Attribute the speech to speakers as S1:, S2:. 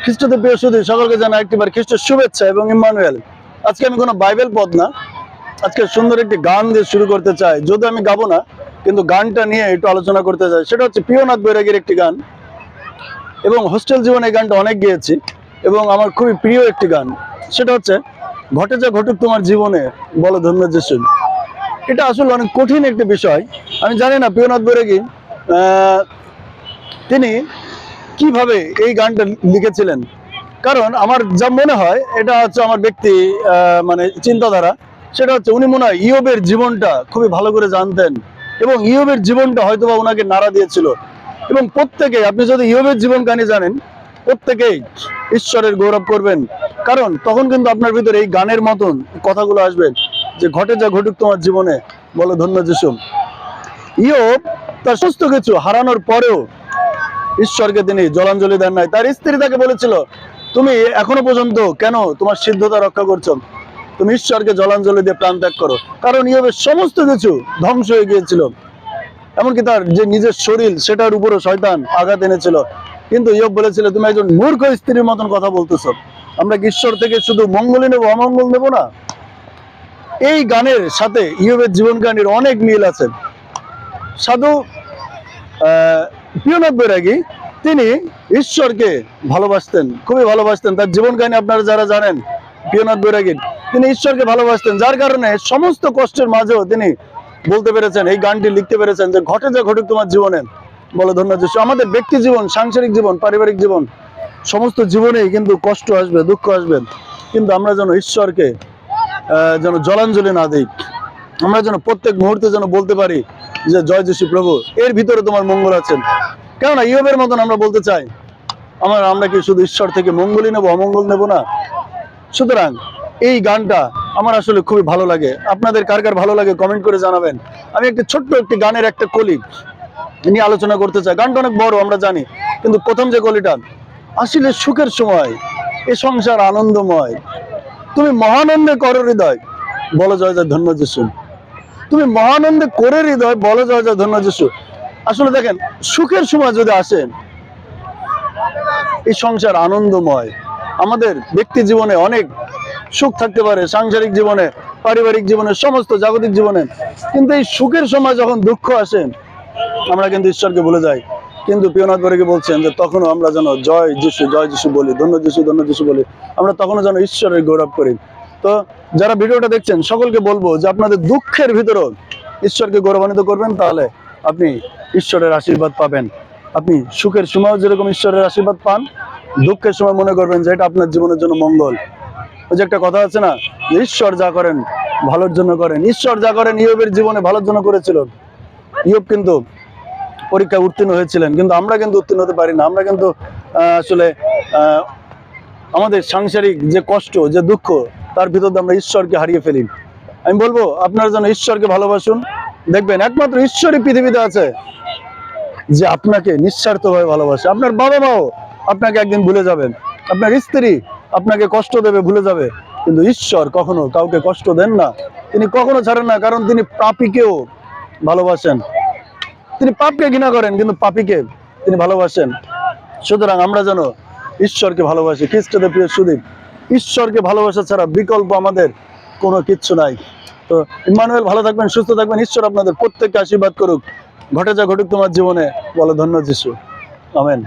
S1: খ্রিস্টদের প্রিয় সুধী সকলকে জানাই একটিবার খ্রিস্টের শুভেচ্ছা এবং ইম্মানুয়েল। আজকে আমি কোনো বাইবেল পদ না, আজকে সুন্দর একটি গান দিয়ে শুরু করতে চাই। যদি আমি গাবো না, কিন্তু গানটা নিয়ে একটু আলোচনা করতে চাই। সেটা হচ্ছে প্রিয়নাথ বৈরাগীর একটি গান, এবং হোস্টেল জীবনে এই গানটা অনেক গেয়েছি এবং আমার খুবই প্রিয় একটি গান। সেটা হচ্ছে ঘটে যা ঘটুক তোমার জীবনে বলো ধন্য যিশু। এটা আসলে অনেক কঠিন একটি বিষয়। আমি জানি না প্রিয়নাথ বৈরাগী তিনি কিভাবে এই গানটা লিখেছিলেন, কারণ আমার যা মনে হয় এটা হচ্ছে আমার ব্যক্তি মানে চিন্তাধারা। সেটা হচ্ছে উনি মনে হয় ইয়োবের জীবনটা খুবই ভালো করে জানতেন এবং ইয়োবের জীবনটা হয়তোবা ওনাকে নাড়া দিয়েছিল। এবং প্রত্যেকে, আপনি যদি ইয়োবের জীবন কাহিনী জানেন, প্রত্যেকেই ঈশ্বরের গৌরব করবেন, কারণ তখন কিন্তু আপনার ভিতরে এই গানের মতন কথাগুলো আসবে যে ঘটে যা ঘটুক তোমার জীবনে বলো ধন্য যিশু। ইয়োব তার সমস্ত কিছু হারানোর পরেও ঈশ্বরকে তিনি জলাঞ্জলি দেন নাই। তার স্ত্রী তাকে বলেছিল, তুমি এখনো পর্যন্ত কেন তোমার সিদ্ধতা রক্ষা করছো? তুমি ঈশ্বরকে জলাঞ্জলি দিয়ে প্রাণ ত্যাগ করো। কারণ ইয়োবের সমস্ত কিছু ধ্বংস হয়ে গিয়েছিল, এমনকি তার যে নিজের শরীর সেটার উপরও শয়তান আঘাত এনেছিল। কিন্তু ইয়োব বলেছিল, তুমি একজন মূর্খ স্ত্রীর মতন কথা বলতেছো। আমরা কি ঈশ্বর থেকে শুধু মঙ্গলই নেবো, অমঙ্গল নেবো না? এই গানের সাথে ইয়োবের জীবন কাহিনীর অনেক মিল আছে। সাধু প্রিয়নাথ বৈরাগী তিনি ঈশ্বরকে ভালোবাসতেন, খুবই ভালোবাসতেন। তার জীবন কাহিনী আপনারা যারা জানেন প্রিয়নাথ বৈরাগীর, তিনি ঈশ্বরকে ভালোবাসতেন, যার কারণে সমস্ত কষ্টের মাঝেও তিনি বলতে পেরেছেন, এই গানটি লিখতে পেরেছেন যে ঘটে যা ঘটুক তোমার জীবনে বলো ধন্য যিশু। আমাদের ব্যক্তি জীবন, সাংসারিক জীবন, পারিবারিক জীবন, সমস্ত জীবনেই কিন্তু কষ্ট আসবে, দুঃখ আসবে, কিন্তু আমরা যেন ঈশ্বরকে যেন জলাঞ্জলি না দিই। আমরা যেন প্রত্যেক মুহূর্তে যেন বলতে পারি যে জয় যিশু প্রভু, এর ভিতরে তোমার মঙ্গল আছেন। কেননা ইয়োবের মতন আমরা বলতে চাই, আমরা কি শুধু ঈশ্বর থেকে মঙ্গলই নেবো, অমঙ্গল নেব না? সুতরাং এই গানটা আমার আসলে খুবই ভালো লাগে। আপনাদের কার কার ভালো লাগে কমেন্ট করে জানাবেন। আমি একটি ছোট্ট একটি গানের একটা কলি নিয়ে আলোচনা করতে চাই। গানটা অনেক বড় আমরা জানি, কিন্তু প্রথম যে কলিটা, আসলে সুখের সময় এ সংসার আনন্দময়, তুমি মহানন্দে করো হৃদয় বলো জয় জয় ধন্য যিশু। তুমি মহানন্দে করে হৃদয় বলো জয় জয় ধন্য যিশু। আসলে দেখেন, সুখের সময় যদি আসেন, এই সংসার আনন্দময়। আমাদের ব্যক্তি জীবনে অনেক সুখ থাকতে পারে, সাংসারিক জীবনে, পারিবারিক জীবনে, সমস্ত জাগতিক জীবনে, কিন্তু এই সুখের সময় যখন দুঃখ আসেন, আমরা কিন্তু ঈশ্বরকে ভুলে যাই। কিন্তু প্রিয়নাথ বৈরাগী বলছেন যে তখনও আমরা যেন জয় যিশু বলি, ধন্য যিশু বলি। আমরা তখনও যেন ঈশ্বরের গৌরব করি। তো যারা ভিডিওটা দেখছেন সকলকে বলবো যে আপনাদের দুঃখের ভিতরেও ঈশ্বরকে গৌরবান্বিত করবেন, তাহলে আপনি ঈশ্বরের আশীর্বাদ পাবেন। আপনি সুখের সময় যেরকম ঈশ্বরের আশীর্বাদ পান, দুঃখের সময় মনে করবেন যে এটা আপনার জীবনের জন্য মঙ্গল। ওই যে একটা কথা আছে না, ঈশ্বর যা করেন ভালোর জন্য করেন। ঈশ্বর যা করেন ইয়োবের জীবনে ভালোর জন্য করেছিল। ইয়োব কিন্তু পরীক্ষায় উত্তীর্ণ হয়েছিলেন, কিন্তু আমরা কিন্তু উত্তীর্ণ হতে পারি না। আমরা কিন্তু আসলে আমাদের সাংসারিক যে কষ্ট, যে দুঃখ, তার ভিতরে আমরা ঈশ্বরকে হারিয়ে ফেলি। আমি বলবো আপনারা যেন ঈশ্বরকে ভালোবাসুন। দেখবেন একমাত্র ঈশ্বরই পৃথিবীতে আছে যে আপনাকে নিঃস্বার্থভাবে ভালোবাসে। আপনার বাবা মাও আপনাকে একদিন ভুলে যাবেন, আপনার স্ত্রী আপনাকে কষ্ট দেবে, ভুলে যাবে, কিন্তু ঈশ্বর কখনো কাউকে কষ্ট দেন না, তিনি কখনো ছাড়েন না। কারণ তিনি পাপীকেও ভালোবাসেন। তিনি পাপকে ঘৃণা করেন, কিন্তু পাপীকে তিনি ভালোবাসেন। সুতরাং আমরা যেন ঈশ্বরকে ভালোবাসি। খ্রিস্টদের প্রিয় সুধী, ঈশ্বরকে ভালোবাসা ছাড়া বিকল্প আমাদের কোনো কিচ্ছু নাই। তো ইম্মানুয়েল, ভালো থাকবেন, সুস্থ থাকবেন। ঈশ্বর আপনাদের প্রত্যেককে আশীর্বাদ করুক। ঘটে যা ঘটুক তোমার জীবনে বলো ধন্য যিশু। আমেন।